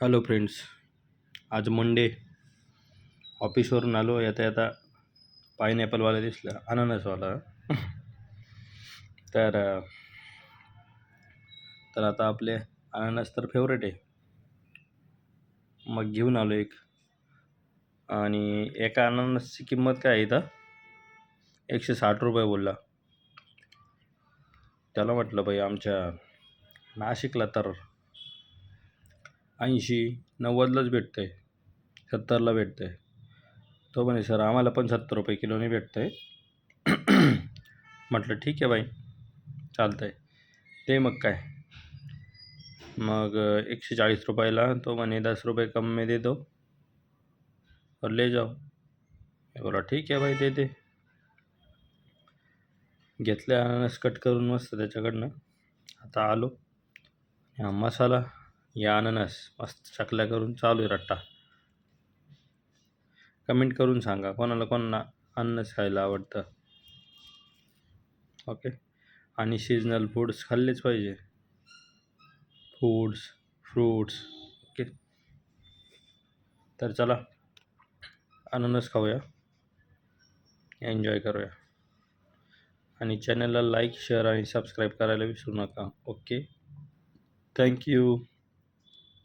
Hello friends. आज Monday. ऑफिसवरून आलो. येता येता पाईनॲपलवाला दिसला, अननसवाला. तर तर आता आपले अननस तर फेवरेट आहे. मग घेऊन आलो एक. आणि एका अननसची किंमत काय आहे इथं, 160 रुपये बोलला. त्याला म्हटलं बाई आमच्या नाशिकला तर 80-90लाच भेटतं आहे, 70ला भेटतं आहे. तो म्हणे सर आम्हाला पण 70 रुपये किलोने भेटतं आहे. म्हटलं ठीक आहे बाई, चालतं आहे, ते मग काय. मग 140 रुपयाला तो म्हणे 10 रुपये कम में दे दो और ले जाओ. मी बोला ठीक आहे बाई, देते. घेतले अननस कट करून मस्त त्याच्याकडनं. आता आलो. हा मसाला, या अननस मस्त चकल्या करून चालू आहे रट्टा. कमेंट करून सांगा कोणाला कोणाला अननस खायला आवडतं. ओके. आणि सीजनल फूड्स खाल्लेच पाहिजे. फ्रूट्स. ओके. तर चला अननस खाऊया, एन्जॉय करूया. आणि चॅनलला लाईक, शेअर आणि सबस्क्राईब करायला विसरू नका. ओके. थँक्यू.